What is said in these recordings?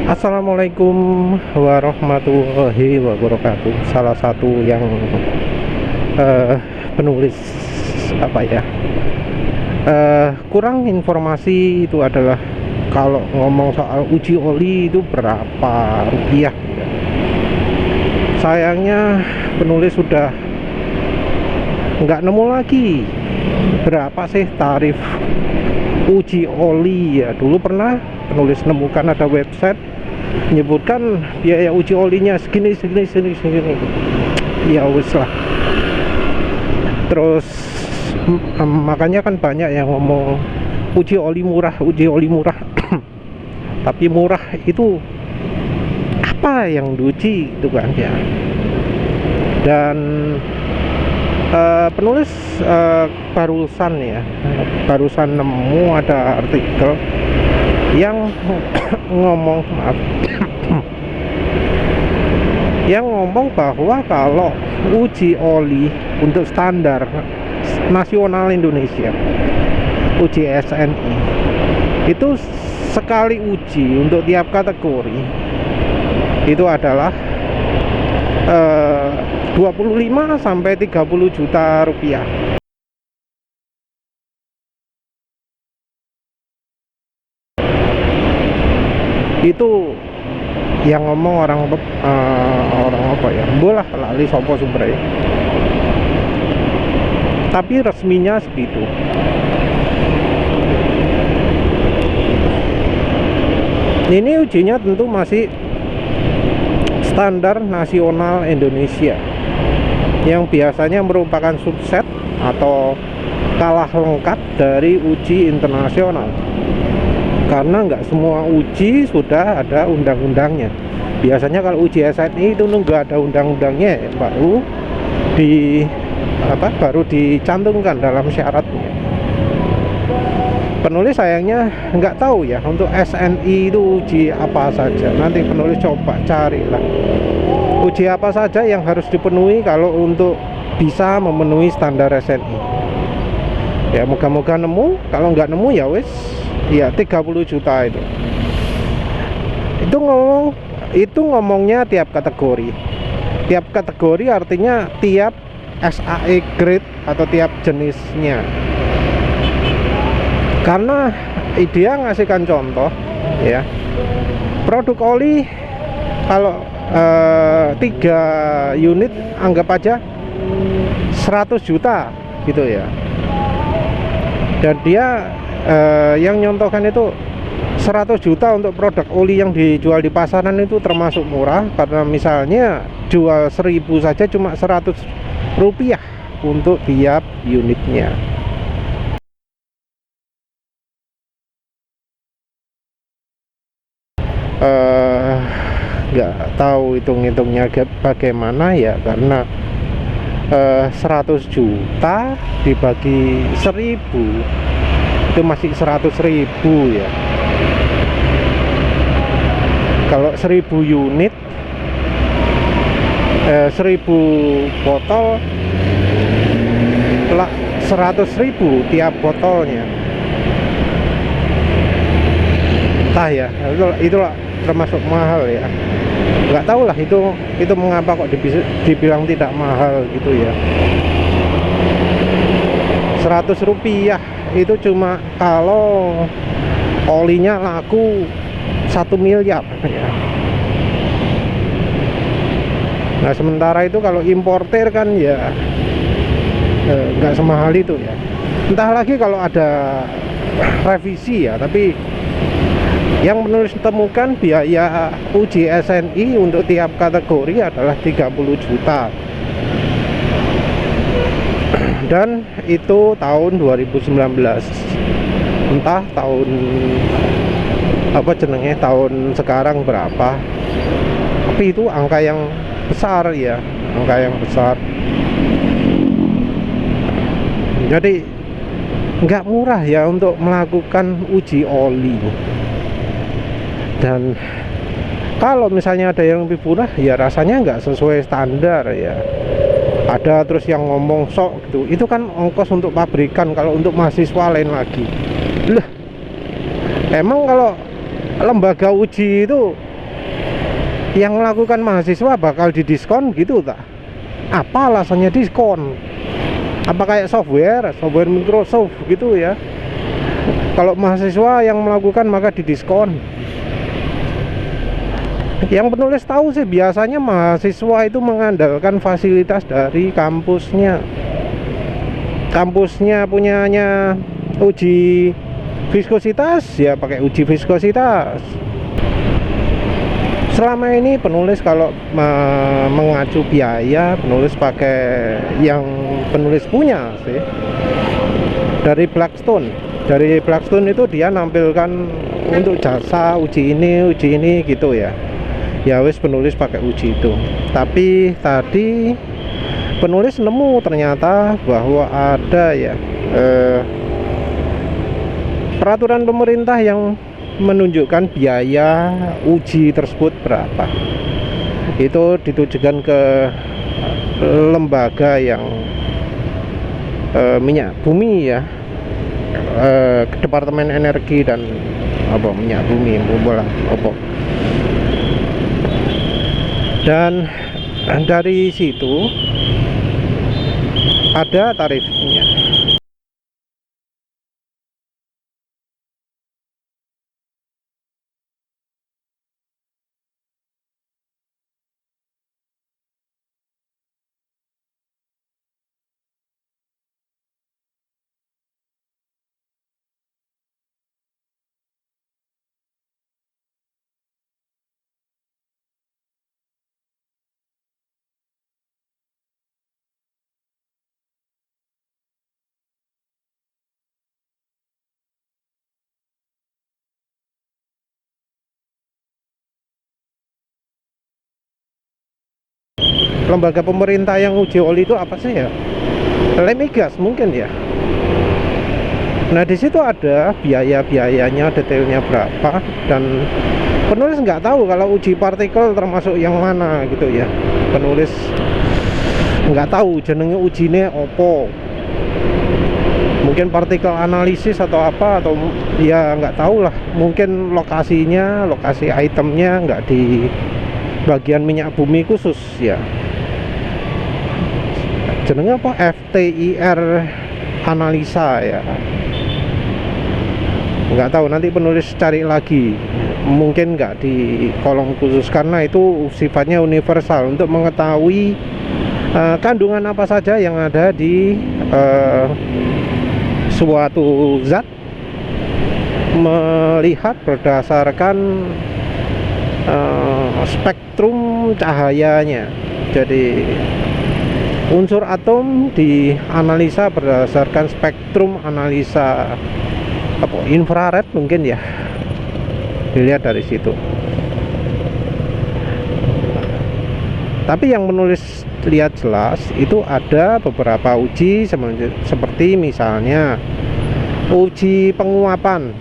Assalamualaikum warahmatullahi wabarakatuh. Salah satu yang penulis apa ya kurang informasi itu adalah kalau ngomong soal uji oli itu berapa rupiah. Sayangnya penulis sudah nggak nemu lagi berapa sih tarif uji oli ya. Dulu pernah penulis nemukan ada website menyebutkan biaya uji olinya segini. Ya wis lah. Terus makanya kan banyak yang ngomong uji oli murah tapi murah itu apa yang diuji itu kan ya. Dan penulis barusan nemu ada artikel yang ngomong bahwa kalau uji oli untuk standar nasional Indonesia, uji SNI itu sekali uji untuk tiap kategori itu adalah 25 sampai 30 juta rupiah. Itu yang ngomong orang apa ya, bolah lali sopo sumbernya, tapi resminya segitu. Ini ujinya tentu masih standar nasional Indonesia yang biasanya merupakan subset atau kalah lengkap dari uji internasional, karena nggak semua uji sudah ada undang-undangnya. Biasanya kalau uji SNI itu nunggu ada undang-undangnya baru dicantumkan dalam syaratnya. Penulis sayangnya nggak tahu ya untuk SNI itu uji apa saja. Nanti penulis coba carilah uji apa saja yang harus dipenuhi kalau untuk bisa memenuhi standar SNI. Ya moga-moga nemu. Kalau nggak nemu ya wis, ya 30 juta itu ngomongnya tiap kategori. Tiap kategori artinya tiap SAE grade atau tiap jenisnya. Karena dia ngasihkan contoh ya, produk oli kalau 3 unit anggap aja 100 juta gitu ya. Dan dia yang nyontohkan itu 100 juta untuk produk oli yang dijual di pasaran itu termasuk murah, karena misalnya jual 1000 saja cuma 100 rupiah untuk tiap unitnya. Nggak tahu hitung-hitungnya bagaimana ya, karena 100 juta dibagi 1000 itu masih 100.000 ya. Kalau 1000 unit 1000 botol lah 100.000 tiap botolnya. Entah ya, itulah termasuk mahal ya. Nggak tahu lah itu mengapa kok dibilang tidak mahal gitu ya. 100 rupiah itu cuma kalau olinya laku 1 miliar ya. Nah sementara itu kalau importer kan ya nggak semahal itu ya. Entah lagi kalau ada revisi ya, tapi yang penulis temukan biaya uji SNI untuk tiap kategori adalah 30 juta. Dan itu tahun 2019. Entah tahun tahun sekarang berapa. Tapi itu angka yang besar ya, angka yang besar. Jadi nggak murah ya untuk melakukan uji oli. Dan kalau misalnya ada yang lebih murah ya rasanya nggak sesuai standar ya. Ada terus yang ngomong sok gitu, itu kan ongkos untuk pabrikan, kalau untuk mahasiswa lain lagi. Emang kalau lembaga uji itu yang melakukan mahasiswa bakal didiskon gitu tak? Apa alasannya diskon? Apa kayak software Microsoft gitu ya? Kalau mahasiswa yang melakukan maka didiskon. Yang penulis tahu sih biasanya mahasiswa itu mengandalkan fasilitas dari kampusnya. Kampusnya punyanya uji viskositas, ya pakai uji viskositas. Selama ini penulis kalau mengacu biaya, penulis pakai yang penulis punya sih. Dari Blackstone. Dari Blackstone itu dia nampilkan untuk jasa uji ini gitu ya. Ya wis penulis pakai uji itu. Tapi tadi penulis nemu ternyata bahwa ada ya peraturan pemerintah yang menunjukkan biaya uji tersebut berapa. Itu ditujukan ke lembaga yang minyak bumi ya, Departemen Energi dan minyak bumi dan dari situ ada tarifnya. Lembaga pemerintah yang uji oli itu apa sih ya? Lemigas mungkin ya. Nah di situ ada biaya-biayanya, detailnya berapa, dan penulis nggak tahu kalau uji partikel termasuk yang mana gitu ya. Penulis nggak tahu jenenge ujine opo. Mungkin partikel analisis atau apa, atau ya nggak tahu lah. Mungkin lokasinya, lokasi itemnya nggak di bagian minyak bumi khusus ya. Jenenge apa? FTIR analisa ya. Nggak tahu, nanti penulis cari lagi. Mungkin nggak di kolom khusus karena itu sifatnya universal untuk mengetahui kandungan apa saja yang ada di suatu zat, melihat berdasarkan spektrum cahayanya. Jadi unsur atom dianalisa berdasarkan spektrum analisa infrared mungkin ya, dilihat dari situ. Tapi yang menulis lihat jelas itu ada beberapa uji seperti misalnya uji penguapan,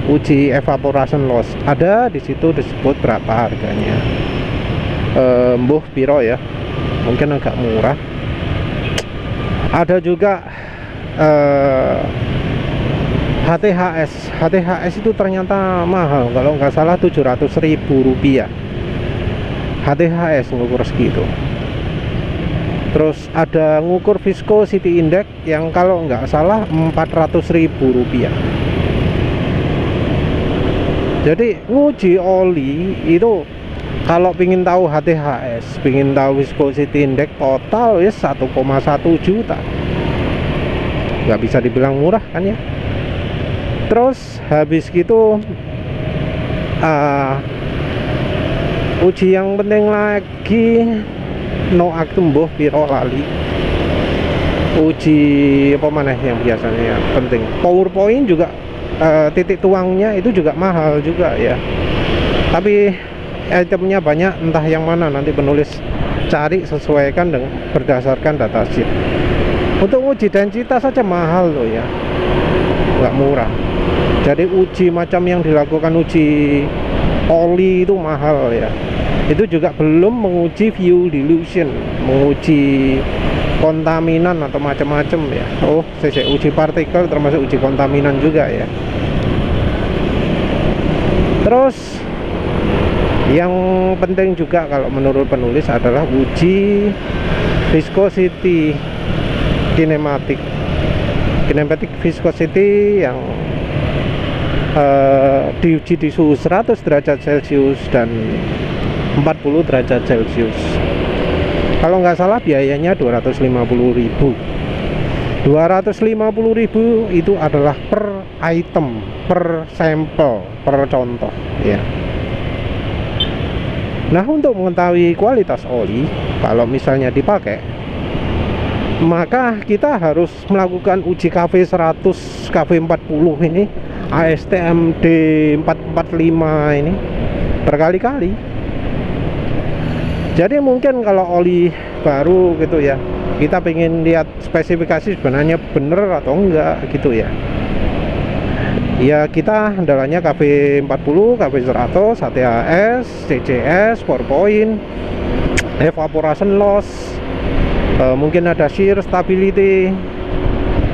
uji evaporation loss, ada di situ disebut berapa harganya. Mbuh piro ya, mungkin agak murah. Ada juga HTHS itu ternyata mahal, kalau nggak salah 700.000 rupiah HTHS ngukur segitu. Terus ada ngukur viscosity index yang kalau nggak salah 400.000 rupiah. Jadi nguji oli itu kalau pingin tahu HTHS, pingin tahu viscosity index total ya 1,1 juta. Nggak bisa dibilang murah kan ya. Terus habis gitu uji yang penting lagi no aktumbuh piro lali. Uji apa mana yang biasanya ya penting, PowerPoint juga titik tuangnya itu juga mahal juga ya. Tapi itemnya banyak, entah yang mana nanti penulis cari, sesuaikan dengan berdasarkan datasheet. Untuk uji densitas saja mahal loh ya, nggak murah. Jadi uji macam yang dilakukan uji oli itu mahal ya. Itu juga belum menguji fuel dilution, menguji kontaminan atau macam-macam ya. Oh, uji partikel termasuk uji kontaminan juga ya. Terus Yang penting juga kalau menurut penulis adalah uji viscosity kinematik viscosity yang diuji di suhu 100 derajat Celcius dan 40 derajat Celcius. Kalau nggak salah biayanya 250.000. 250.000 itu adalah per item, per sampel, per contoh ya. Nah, untuk mengetahui kualitas oli kalau misalnya dipakai, maka kita harus melakukan uji KV100, KV40 ini, ASTM D445 ini berkali-kali. Jadi mungkin kalau oli baru gitu ya, kita pengen lihat spesifikasi sebenarnya bener atau enggak gitu ya. Ya kita andalannya KV40, KV100, HTHS, CCS, 4 point, evaporation loss, mungkin ada shear stability,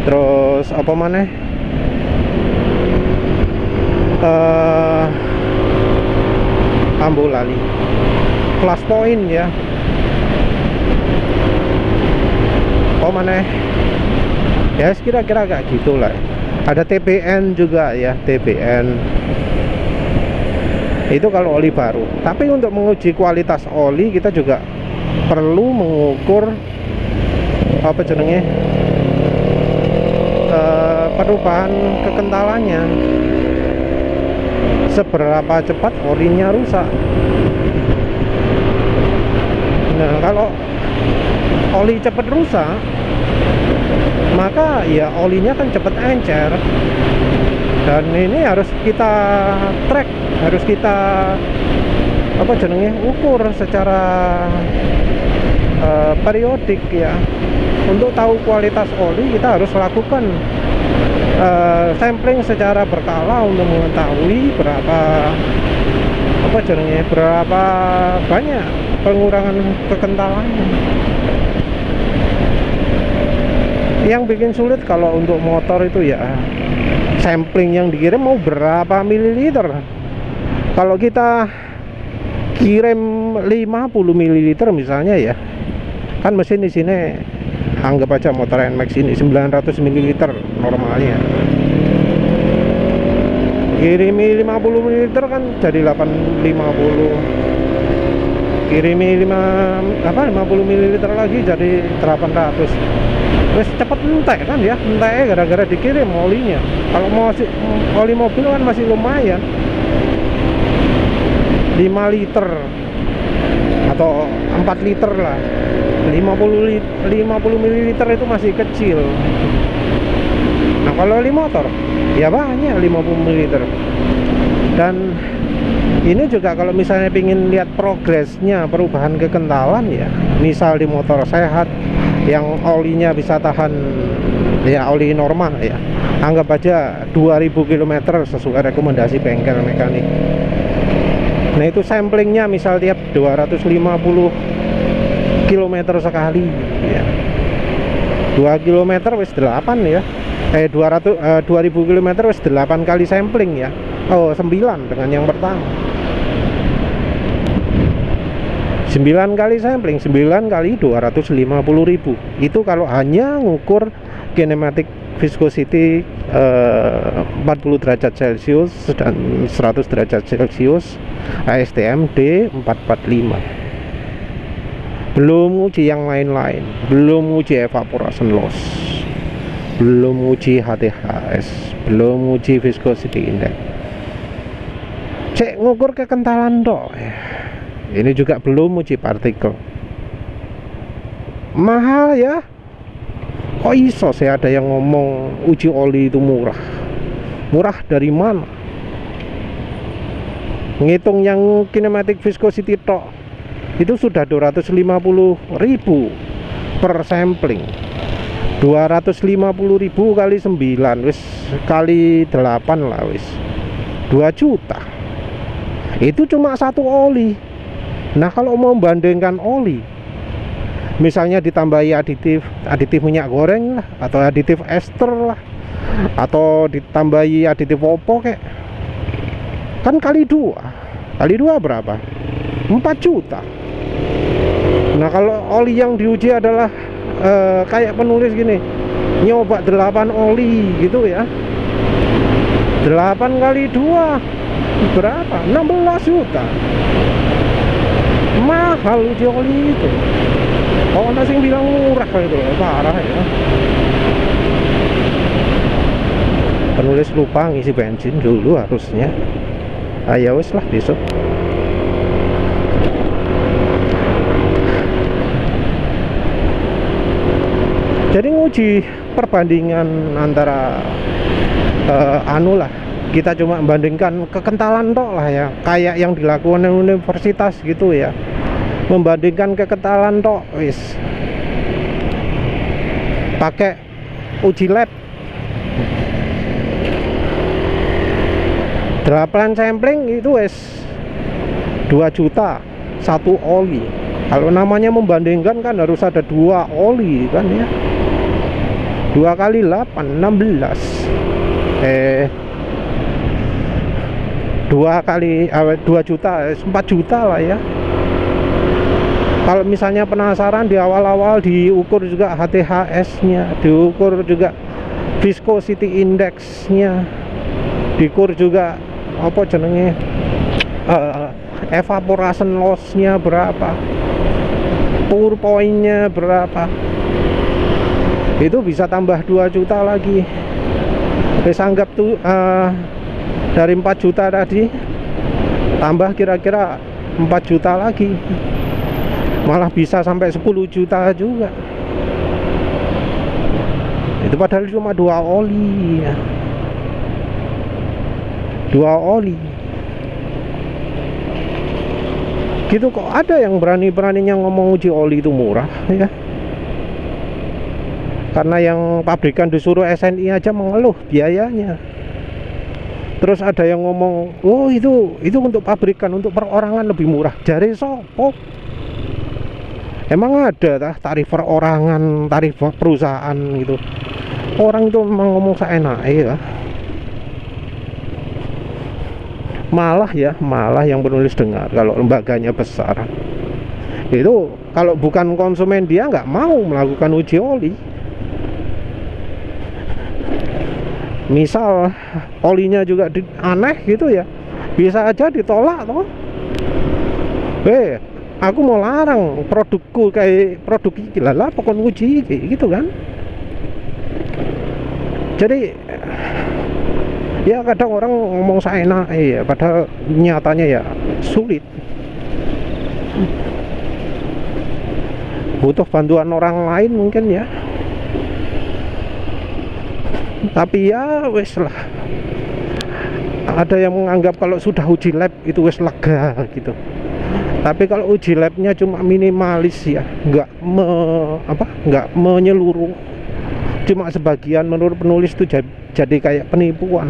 terus apa mana? Ambo lali. Plus point ya. Oh mana? Ya kira-kira kayak gitulah. Ada TPN juga ya, TPN itu kalau oli baru. Tapi untuk menguji kualitas oli kita juga perlu mengukur apa jenenge, perubahan kekentalannya, seberapa cepat olinya rusak. Nah, kalau oli cepat rusak, maka ya olinya kan cepat encer, dan ini harus kita track, harus kita apa jenenge, ukur secara periodik ya. Untuk tahu kualitas oli kita harus lakukan sampling secara berkala untuk mengetahui berapa apa jenenge, berapa banyak pengurangan kekentalannya. Yang bikin sulit kalau untuk motor itu ya sampling yang dikirim mau berapa mililiter. Kalau kita kirim 50 mililiter misalnya ya, kan mesin di sini anggap aja motor NMAX ini 900 mililiter normalnya. Kirimi 50 mililiter kan jadi 850. Kirimi 50 mililiter lagi jadi 800. Wes cepet entek kan ya, entek gara-gara dikirim olinya. Kalau mau oli mobil kan masih lumayan, 5 liter atau 4 liter lah. 50 mililiter itu masih kecil. Nah kalau oli motor ya banyak 50 mililiter. Dan ini juga kalau misalnya ingin lihat progresnya, perubahan kekentalan ya, misal di motor sehat yang olinya bisa tahan ya, oli normal ya, anggap aja 2000 km sesuai rekomendasi bengkel mekanik. Nah itu samplingnya misal tiap 250 km sekali ya, 2 km wis 8 ya, 2000 km wis 8 kali sampling ya. Oh 9 dengan yang pertama, 9 kali sampling, 9 kali 250.000. Itu kalau hanya ngukur kinematik viscosity 40 derajat Celcius dan 100 derajat Celcius, ASTM D445. Belum uji yang lain-lain, belum uji evaporation loss, belum uji HTHS, belum uji viscosity index. Cek ngukur kekentalan dok. Ini juga belum uji partikel. Mahal ya. Kok iso sih ada yang ngomong uji oli itu murah? Murah dari mana? Ngitung yang kinematik viscosity tok itu sudah 250.000 per sampling. 250.000 kali 9 wis kali 8 lah wis 2 juta. Itu cuma satu oli. Nah kalau mau membandingkan oli, misalnya ditambahi aditif minyak goreng lah, atau aditif ester lah, atau ditambahi aditif opo kek, kan kali 2. kali 2 berapa? 4 juta. Nah kalau oli yang diuji adalah kayak penulis gini, nyoba 8 oli gitu ya, 8 kali 2 berapa? 16 juta. Mahal uji oli itu. Oh, ada yang bilang murah itu, parah ya. Penulis lupa ngisi bensin dulu harusnya. Ayo wes lah besok. Jadi nguji perbandingan antara anu lah, kita cuma membandingkan kekentalan tok lah ya, kayak yang dilakukan di universitas gitu ya, membandingkan kekentalan tok wis, pakai uji lab. 8 sampling itu wis 2 juta satu oli. Kalau namanya membandingkan kan harus ada 2 oli kan ya, 2 kali 8 16, 2 kali 2 juta 4 juta lah ya. Kalau misalnya penasaran, di awal-awal diukur juga HTHS nya, diukur juga viscosity index nya, diukur juga apa jenenge evaporation loss nya berapa, pour point nya berapa, itu bisa tambah 2 juta lagi. Bisa anggap tuh dari 4 juta tadi tambah kira-kira 4 juta lagi, malah bisa sampai 10 juta juga. Itu padahal cuma 2 oli ya. 2 oli gitu. Kok ada yang berani-beraninya ngomong uji oli itu murah ya. Karena yang pabrikan disuruh SNI aja mengeluh biayanya. Terus ada yang ngomong, oh itu untuk pabrikan, untuk perorangan lebih murah. Jare sopo? Emang ada tarif perorangan, tarif perusahaan gitu? Orang itu memang ngomong seenaknya ya. Malah yang penulis dengar, kalau lembaganya besar itu, kalau bukan konsumen dia nggak mau melakukan uji oli. Misal olinya juga aneh gitu ya, bisa aja ditolak toh. Aku mau larang produkku kayak produk iki lah, pokoknya uji gitu kan. Jadi ya kadang orang ngomong seenak ya, padahal nyatanya ya sulit. Butuh bantuan orang lain mungkin ya. Tapi ya wes lah. Ada yang menganggap kalau sudah uji lab itu wes lega gitu. Tapi kalau uji labnya cuma minimalis ya, nggak menyeluruh, cuma sebagian, menurut penulis itu jadi kayak penipuan.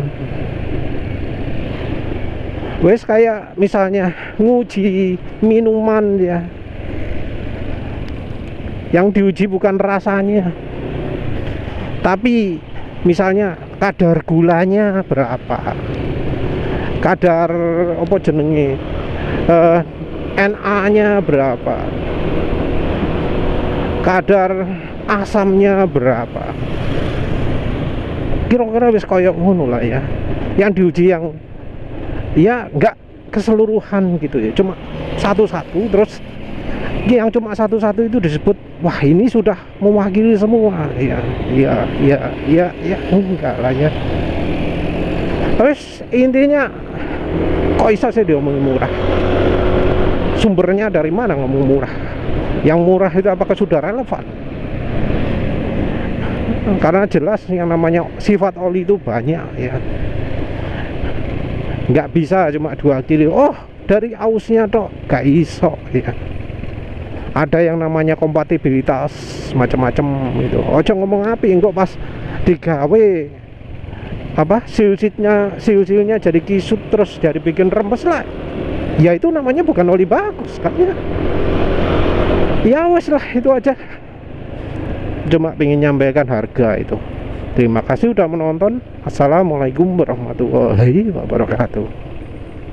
Wes kayak misalnya nguji minuman ya, yang diuji bukan rasanya, tapi misalnya kadar gulanya berapa, kadar apa jenenge NA-nya berapa, kadar asamnya berapa, kira-kira wis koyok ngono lah ya. Yang diuji yang ya nggak keseluruhan gitu ya, cuma satu-satu. Terus yang cuma satu-satu itu disebut wah ini sudah mewakili semua. Ya enggak lah ya. Terus intinya kok bisa sih diomongin murah? Sumbernya dari mana ngomong murah? Yang murah itu apakah sudah relevan? Karena jelas yang namanya sifat oli itu banyak ya. Nggak bisa cuma 2 kilo. Oh dari ausnya toh gak iso ya. Ada yang namanya kompatibilitas macam-macam gitu. Ojo ngomong api kok pas digawe apa silsilnya jadi kisut terus jadi bikin rembes lah. Ya itu namanya bukan oli bagus kan ya. Ya wes lah, itu aja. Cuma pengen nyampaikan harga itu. Terima kasih udah menonton. Assalamualaikum warahmatullahi wabarakatuh.